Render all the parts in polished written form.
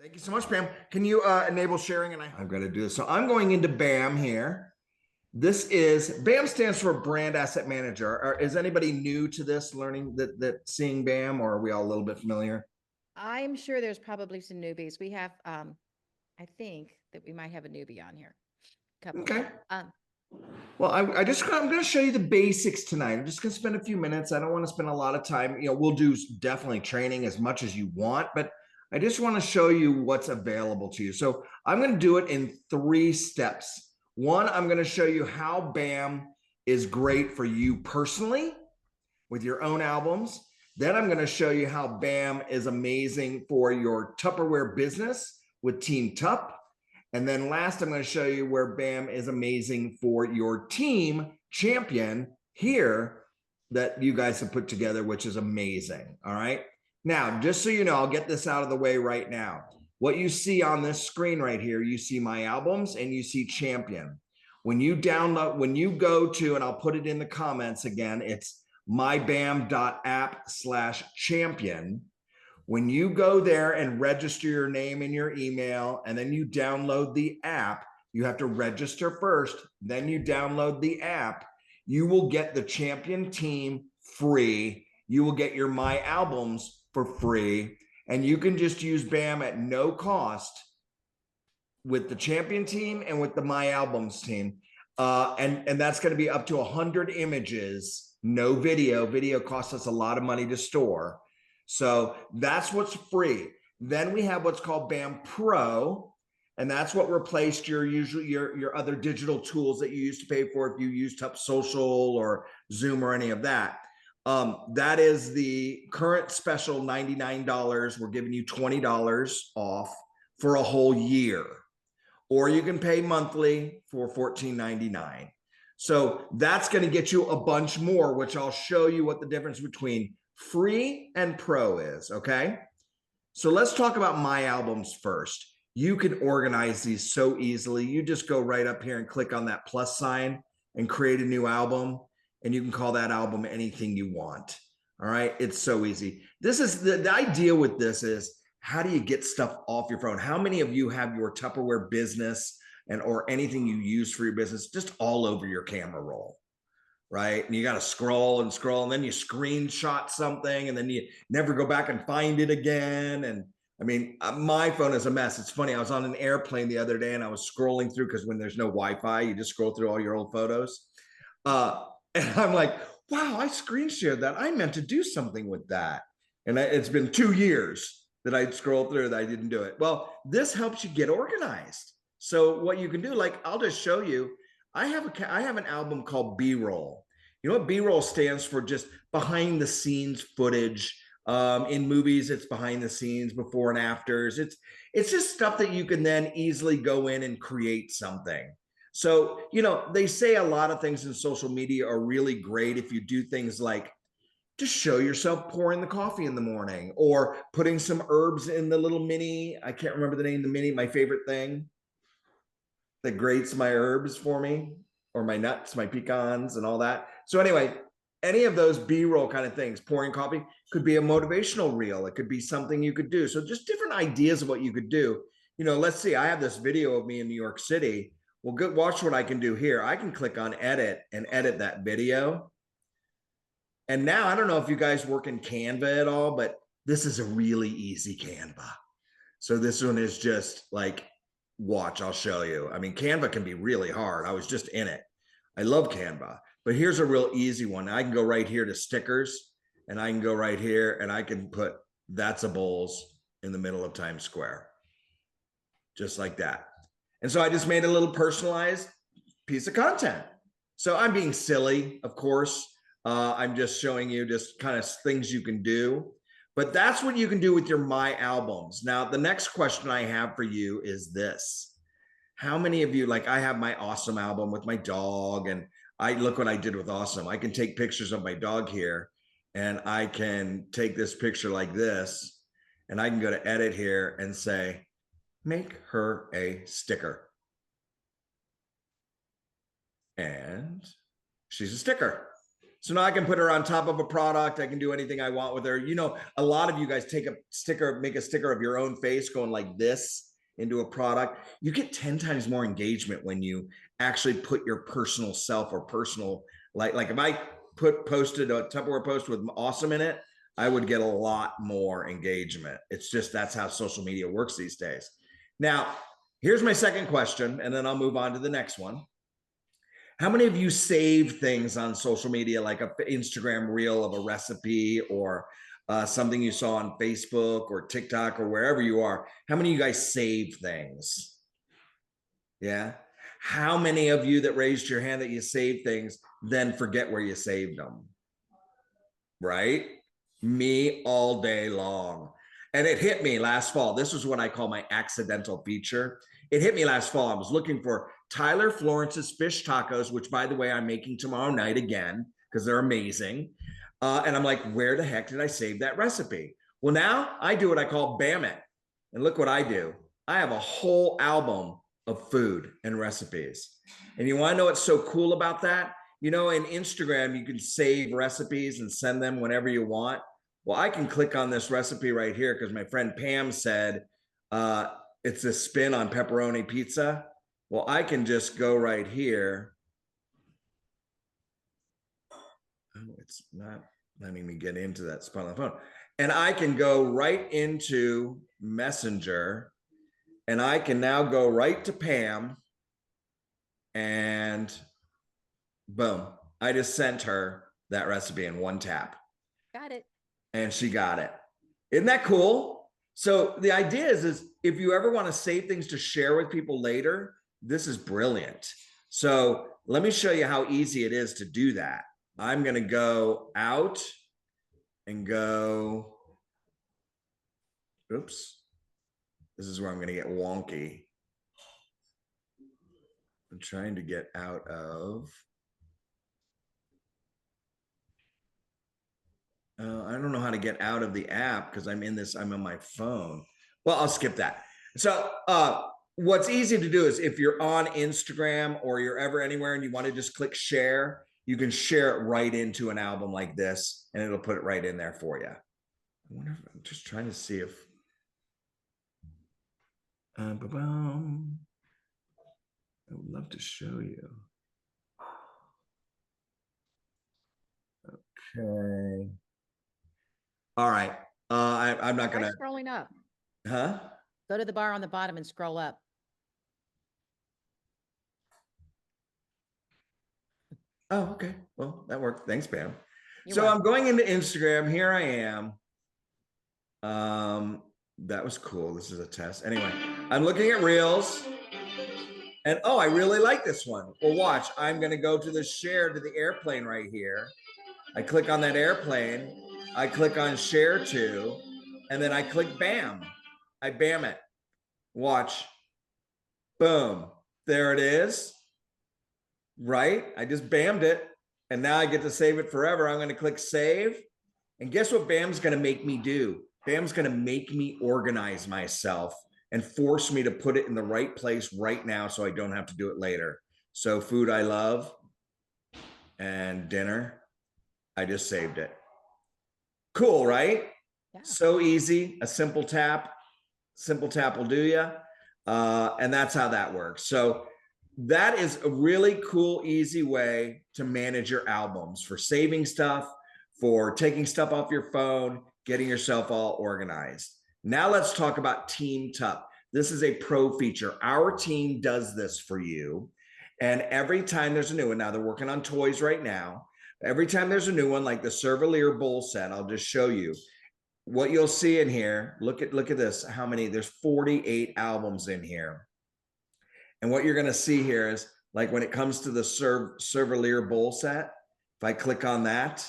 Thank you so much, Bam. Can you enable sharing? And I've got to do this. So I'm going into BAM here. This is BAM stands for Brand Asset Manager. Is anybody new to this, learning that seeing BAM, or are we all a little bit familiar? I'm sure there's probably some newbies. We have, I think that we might have a newbie on here. Couple. Okay. Um, Well, I'm going to show you the basics tonight. I'm just going to spend a few minutes. I don't want to spend a lot of time. We'll do definitely training as much as you want, but I just want to show you what's available to you. So I'm going to do it in 3 steps. One, I'm going to show you how BAM is great for you personally with your own albums. Then I'm going to show you how BAM is amazing for your Tupperware business with Team Tup. And then last, I'm going to show you where BAM is amazing for your team champion here that you guys have put together, which is amazing. All right. Now, just so you know, I'll get this out of the way right now. What you see on this screen right here, you see my albums and you see champion. When you download, when you go to, and I'll put it in the comments again, it's mybam.app/champion. When you go there and register your name and your email, and then you download the app, you have to register first, then you download the app, you will get the champion team free. You will get your My Albums for free, and you can just use BAM at no cost with the champion team and with the My Albums team. And that's going to be up to 100 images, no video. Video costs us a lot of money to store. So that's what's free. Then we have what's called BAM Pro, and that's what replaced your other digital tools that you used to pay for if you used Tup Social or Zoom or any of that. That is the current special $99. We're giving you $20 off for a whole year, or you can pay monthly for $14.99. So that's going to get you a bunch more, which I'll show you what the difference between free and pro is. Okay. So let's talk about My Albums first. You can organize these so easily. You just go right up here and click on that plus sign and create a new album, and you can call that album anything you want. All right. It's so easy. This is the idea with this is, how do you get stuff off your phone? How many of you have your Tupperware business and or anything you use for your business just all over your camera roll? Right. And you got to scroll and scroll, and then you screenshot something, and then you never go back and find it again. And I mean, my phone is a mess. It's funny. I was on an airplane the other day and I was scrolling through, because when there's no Wi-Fi, you just scroll through all your old photos. And I'm like, wow, I screen shared that. I meant to do something with that. And it's been 2 years that I'd scroll through that I didn't do it. Well, this helps you get organized. So what you can do, like, I'll just show you. I have an album called B-roll. You know what B-roll stands for? Just behind the scenes footage. In movies, it's behind the scenes, before and afters. It's just stuff that you can then easily go in and create something. So, they say a lot of things in social media are really great if you do things like just show yourself pouring the coffee in the morning, or putting some herbs in the little mini. I can't remember the name of the mini, my favorite thing that grates my herbs for me, or my nuts, my pecans, and all that. So anyway, any of those B-roll kind of things, pouring coffee, could be a motivational reel. It could be something you could do. So just different ideas of what you could do. Let's see, I have this video of me in New York City. Well, good. Watch what I can do here. I can click on edit and edit that video. And now, I don't know if you guys work in Canva at all, but this is a really easy Canva. So this one is just like, watch, I'll show you. I mean, Canva can be really hard. I was just in it. I love Canva, but here's a real easy one. I can go right here to stickers, and I can go right here and I can put "That's a Bowls" in the middle of Times Square, just like that. And so I just made a little personalized piece of content. So I'm being silly, of course. I'm just showing you just kind of things you can do. But that's what you can do with your My Albums. Now, the next question I have for you is this. How many of you, like, I have my Awesome album with my dog, and look what I did with Awesome. I can take pictures of my dog here, and I can take this picture like this, and I can go to edit here and say, make her a sticker. And she's a sticker. So now I can put her on top of a product. I can do anything I want with her. You know, a lot of you guys take a sticker, make a sticker of your own face going like this into a product. You get 10 times more engagement when you actually put your personal self or personal, like if I posted a Tupperware post with awesome in it, I would get a lot more engagement. It's just, that's how social media works these days. Now, here's my second question, and then I'll move on to the next one. How many of you save things on social media, like an Instagram reel of a recipe or something you saw on Facebook or TikTok or wherever you are? How many of you guys save things? Yeah. How many of you that raised your hand that you save things then forget where you saved them? Right? Me all day long. And it hit me last fall. This is what I call my accidental feature. It hit me last fall. I was looking for Tyler Florence's fish tacos, which, by the way, I'm making tomorrow night again because they're amazing. And I'm like, where the heck did I save that recipe? Well, now I do what I call Bam It. And look what I do. I have a whole album of food and recipes. And you want to know what's so cool about that? You know, in Instagram, you can save recipes and send them whenever you want. Well, I can click on this recipe right here because my friend Pam said it's a spin on pepperoni pizza. Well, I can just go right here. Oh, it's not letting me get into that spot on the phone. And I can go right into Messenger, and I can now go right to Pam, and boom, I just sent her that recipe in one tap. Got it. And she got it. Isn't that cool? So the idea is if you ever want to save things to share with people later, this is brilliant. So let me show you how easy it is to do that. I'm going to go out and go, oops, this is where I'm going to get wonky. I'm trying to get out of, I don't know how to get out of the app because I'm on my phone. Well, I'll skip that. So what's easy to do is if you're on Instagram or you're ever anywhere and you want to just click share, you can share it right into an album like this and it'll put it right in there for you. I wonder if I'm just trying to see if, I would love to show you. Okay. All right. I'm not Try gonna. scrolling up. Huh? Go to the bar on the bottom and scroll up. Oh, okay. Well, that worked. Thanks, Pam. You're So welcome. I'm going into Instagram. Here I am. That was cool. This is a test. Anyway, I'm looking at Reels. And oh, I really like this one. Well, watch. I'm going to go to the share to the airplane right here. I click on that airplane. I click on share to, and then I click bam. I bam it. Watch. Boom. There it is. Right? I just bammed it. And now I get to save it forever. I'm going to click save. And guess what Bam's going to make me do? Bam's going to make me organize myself and force me to put it in the right place right now so I don't have to do it later. So food I love and dinner, I just saved it. Cool, right? Yeah. So easy, a simple tap will do you. And that's how that works. So that is a really cool, easy way to manage your albums for saving stuff, for taking stuff off your phone, getting yourself all organized. Now let's talk about Team Tup. This is a pro feature. Our team does this for you. And every time there's a new one, now they're working on toys right now. Every time there's a new one, like the Cervelier bowl set, I'll just show you what you'll see in here. Look at this, how many, there's 48 albums in here. And what you're going to see here is like when it comes to the Cervelier bowl set, if I click on that,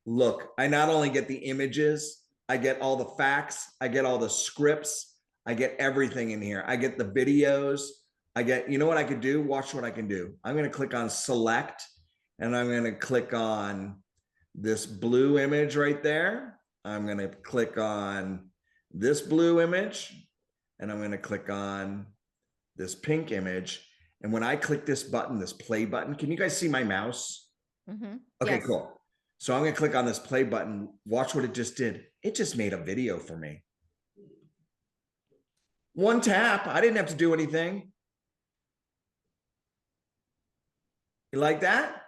look, I not only get the images, I get all the facts, I get all the scripts, I get everything in here. I get the videos, I get, you know what I could do? Watch what I can do. I'm going to click on select and I'm going to click on this blue image right there. I'm going to click on this blue image and I'm going to click on this pink image. And when I click this button, this play button, can you guys see my mouse? Okay, Yes. cool. So I'm going to click on this play button. Watch what it just did. It just made a video for me. One tap. I didn't have to do anything. You like that?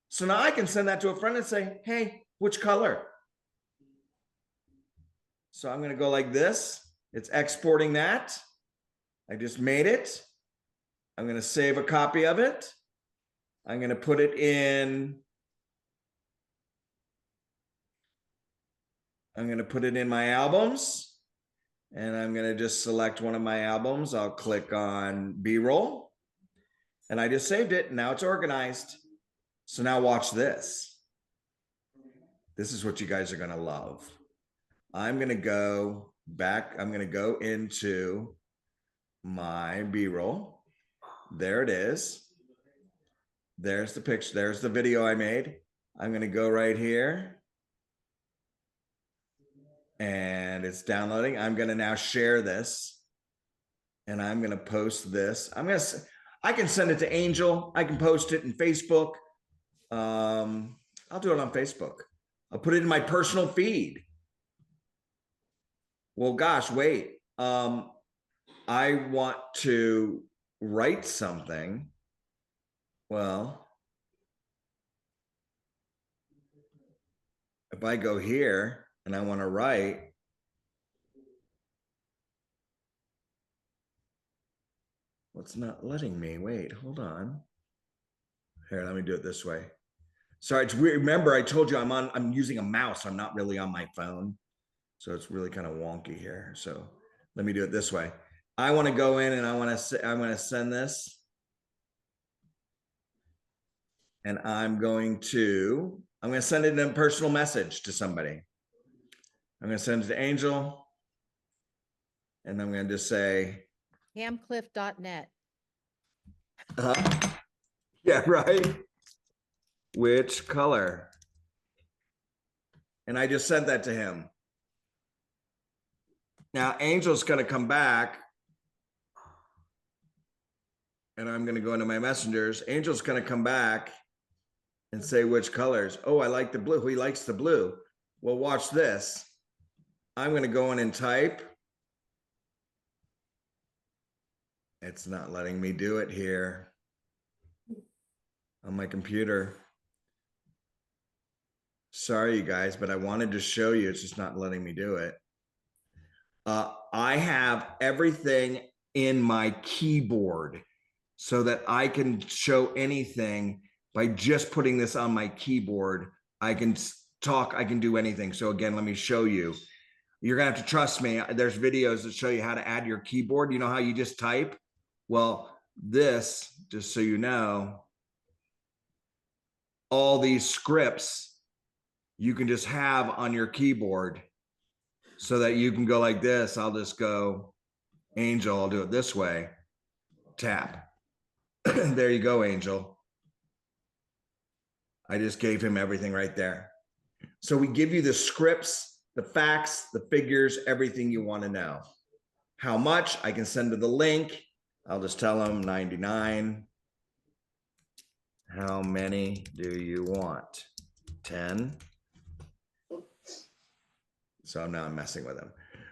So now I can send that to a friend and say, hey, which color? So I'm going to go like this. It's exporting that. I just made it. I'm going to save a copy of it. I'm going to put it in. I'm going to put it in my albums. And I'm going to just select one of my albums. I'll click on B-roll. And I just saved it. Now it's organized. So now watch this. This is what you guys are going to love. I'm going to go back. I'm going to go into my B-roll. There it is. There's the picture. There's the video I made. I'm going to go right here. And it's downloading. I'm going to now share this. And I'm going to post this. I can send it to Angel. I can post it in Facebook. I'll do it on Facebook. I'll put it in my personal feed. Well, gosh, wait. I want to write something. Well, if I go here and I want to write, what's not letting me? Wait, hold on. Here, let me do it this way. Sorry, it's weird. Remember, I told you I'm using a mouse. I'm not really on my phone. So it's really kind of wonky here. So let me do it this way. I want to go in and I'm going to send this. And I'm going to send it in a personal message to somebody. I'm going to send it to Angel. And I'm going to just say, Hamcliff.net. Yeah, right. Which color? And I just sent that to him. Now Angel's going to come back. And I'm going to go into my messengers. Angel's going to come back and say which colors. Oh, I like the blue. He likes the blue. Well, watch this. I'm going to go in and type. It's not letting me do it here on my computer. Sorry, you guys, but I wanted to show you. It's just not letting me do it. I have everything in my keyboard so that I can show anything by just putting this on my keyboard. I can talk, I can do anything. So again, let me show you. You're gonna have to trust me. There's videos that show you how to add your keyboard. You know how you just type? Well, this, just so you know, all these scripts you can just have on your keyboard so that you can go like this. I'll just go Angel. I'll do it this way. Tap. There you go, Angel. I just gave him everything right there. So we give you the scripts, the facts, the figures, everything you want to know. How much? I can send to the link. I'll just tell him 99. How many do you want? 10. So now I'm messing with him.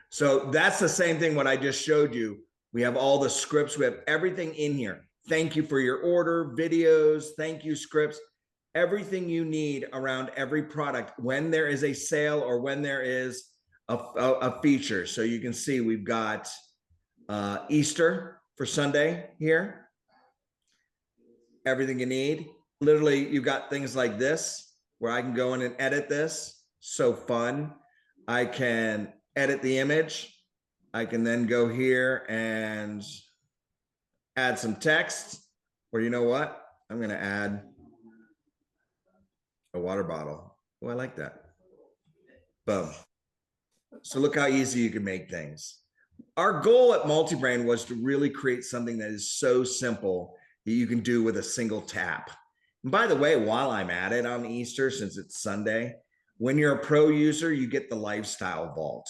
So that's the same thing what I just showed you. We have all the scripts. We have everything in here. Thank you for your order, videos, thank you scripts, everything you need around every product when there is a sale or when there is a feature. So you can see we've got Easter for Sunday here. Everything you need. Literally, you've got things like this where I can go in and edit this. So fun. I can edit the image. I can then go here and add some text, or you know what? I'm going to add a water bottle. Oh, I like that. Boom. So look how easy you can make things. Our goal at Multibrand was to really create something that is so simple that you can do with a single tap. And by the way, while I'm at it on Easter, since it's Sunday, when you're a pro user, you get the Lifestyle Vault.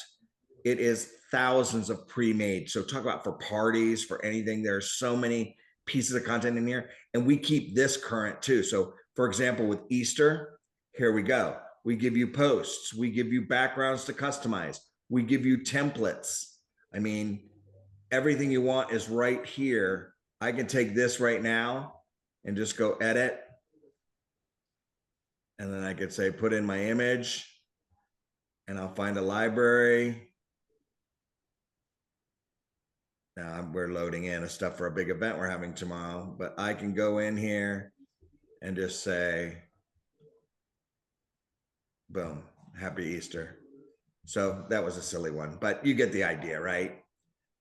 It is thousands of pre-made. So talk about for parties, for anything. There's so many pieces of content in here, and we keep this current too. So For example, with Easter, here we go. We give you posts. We give you backgrounds to customize. We give you templates. I mean, everything you want is right here. I can take this right now and just go edit. And then I could say, put in my image, and I'll find a library. Now we're loading in a stuff for a big event we're having tomorrow, but I can go in here and just say, boom, happy Easter. So that was a silly one, but you get the idea, right?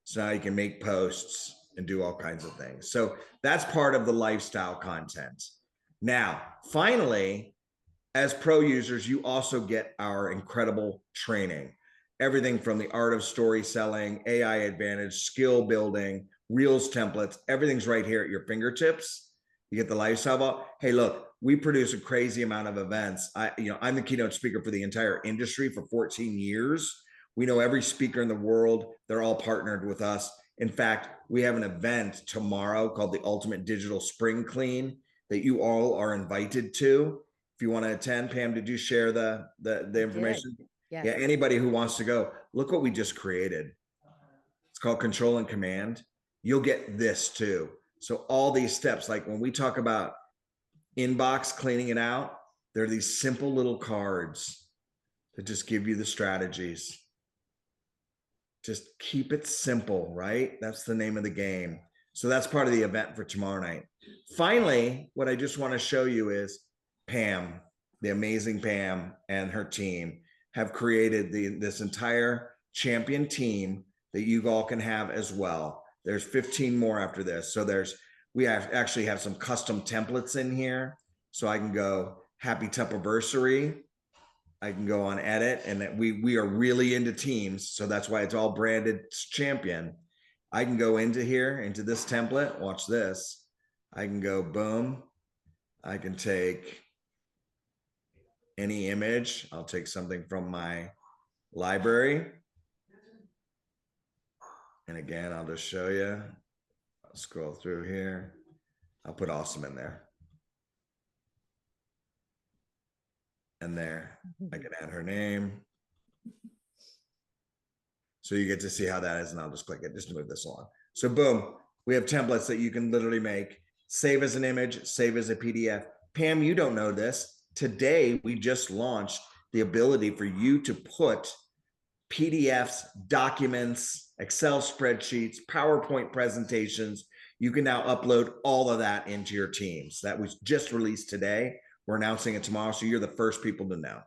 So now you can make posts and do all kinds of things. So that's part of the lifestyle content. Now, finally, as pro users, you also get our incredible training. Everything from the art of story selling, AI advantage, skill building, Reels templates, everything's right here at your fingertips. You get the lifestyle ball. Hey, look, we produce a crazy amount of events. I'm the keynote speaker for the entire industry for 14 years. We know every speaker in the world. They're all partnered with us. In fact, we have an event tomorrow called the Ultimate Digital Spring Clean that you all are invited to. If you want to attend, Pam, did you share the information? Yes. Yeah, anybody who wants to go, look what we just created. It's called Control and Command. You'll get this too. So all these steps, like when we talk about inbox, cleaning it out, there are these simple little cards that just give you the strategies. Just keep it simple, right? That's the name of the game. So that's part of the event for tomorrow night. Finally, what I just want to show you is Pam, the amazing Pam and her team have created this entire champion team that you all can have as well. There's 15 more after this. So we actually have some custom templates in here. So I can go happy Tupperversary. I can go on edit, and we are really into teams. So that's why it's all branded champion. I can go into here, into this template, watch this. I can go boom. I can take any image. I'll take something from my library. And again, I'll just show you. I'll scroll through here. I'll put awesome in there. And there, I can add her name. So you get to see how that is, and I'll just click it just to move this along. So boom, we have templates that you can literally make, save as an image, save as a PDF. Pam, you don't know this. Today, we just launched the ability for you to put PDFs, documents, Excel spreadsheets, PowerPoint presentations. You can now upload all of that into your Teams. That was just released today. We're announcing it tomorrow, so you're the first people to know.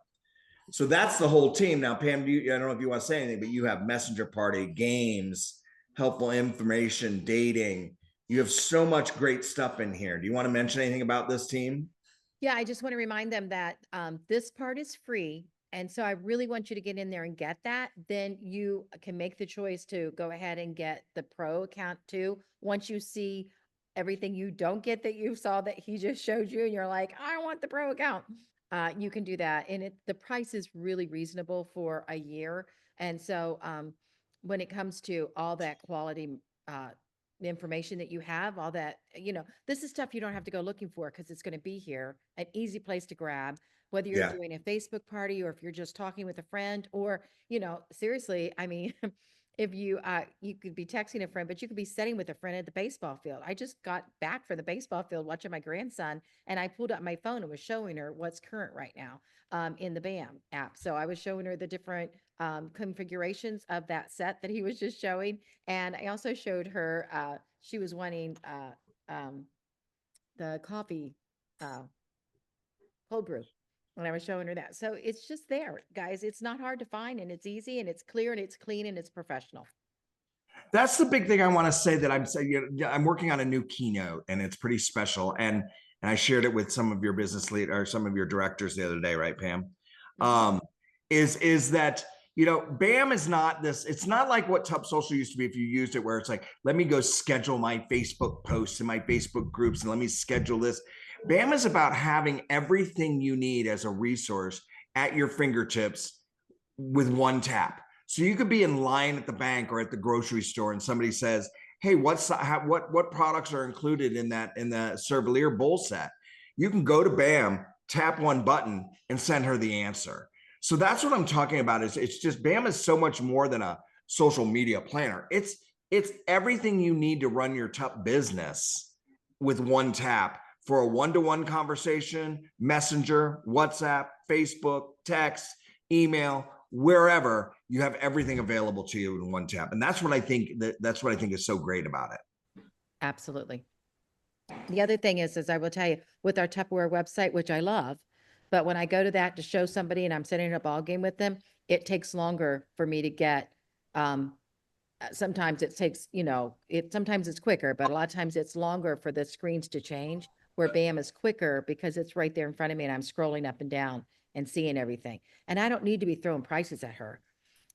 So that's the whole team. Now, Pam, I don't know if you want to say anything, but you have Messenger Party, games, helpful information, dating. You have so much great stuff in here. Do you want to mention anything about this team? Yeah, I just want to remind them that this part is free. And so I really want you to get in there and get that. Then you can make the choice to go ahead and get the pro account too. Once you see everything you don't get that you saw that he just showed you, and you're like, I want the pro account. You can do that. And the price is really reasonable for a year. And so when it comes to all that quality the information that you have, all that, this is stuff you don't have to go looking for because it's going to be here, an easy place to grab, whether you're doing a Facebook party or if you're just talking with a friend or, seriously, I mean, if you could be texting a friend, but you could be sitting with a friend at the baseball field. I just got back from the baseball field watching my grandson, and I pulled up my phone and was showing her what's current right now in the BAM app. So I was showing her the different configurations of that set that he was just showing. And I also showed her, she was wanting the coffee cold brew. And I was showing her that. So it's just there, guys. It's not hard to find, and it's easy, and it's clear, and it's clean, and it's professional. That's the big thing I want to say, that I'm saying. I'm working on a new keynote, and it's pretty special. And I shared it with some of your business lead or some of your directors the other day, right, Pam? Mm-hmm. Is that, BAM is not this, it's not like what Tup Social used to be if you used it, where it's like, let me go schedule my Facebook posts and my Facebook groups, and let me schedule this. BAM is about having everything you need as a resource at your fingertips with one tap. So you could be in line at the bank or at the grocery store, and somebody says, hey, what products are included in the Cervelier bowl set? You can go to BAM, tap one button, and send her the answer. So that's what I'm talking about. Is it's just BAM is so much more than a social media planner. It's everything you need to run your top business with one tap for a one-to-one conversation, Messenger, WhatsApp, Facebook, text, email, wherever. You have everything available to you in one tap. And that's what I think that's what I think is so great about it. Absolutely. The other thing is I will tell you, with our Tupperware website, which I love, but when I go to that to show somebody and I'm setting a ball game with them, it takes longer for me to get, sometimes it takes, sometimes it's quicker, but a lot of times it's longer for the screens to change, where BAM is quicker because it's right there in front of me and I'm scrolling up and down and seeing everything. And I don't need to be throwing prices at her.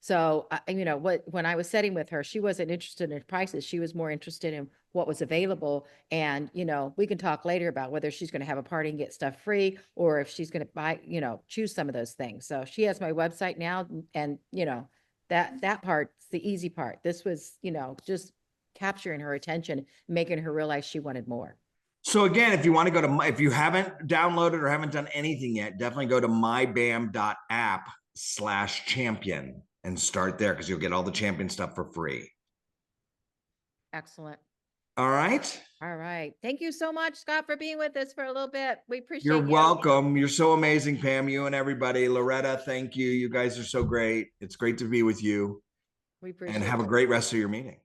So, when I was setting with her, she wasn't interested in prices. She was more interested in what was available. And, we can talk later about whether she's going to have a party and get stuff free, or if she's going to buy, choose some of those things. So she has my website now, and, that part's the easy part. This was, just capturing her attention, making her realize she wanted more. So again, if you want to go to if you haven't downloaded or haven't done anything yet, definitely go to mybam.app/champion and start there, because you'll get all the champion stuff for free. Excellent. All right. All right. Thank you so much, Scott, for being with us for a little bit. We appreciate You're you. welcome. You're so amazing, Pam, you and everybody. Loretta, thank you. You guys are so great. It's great to be with you. We appreciate And have a it. great rest of your meeting.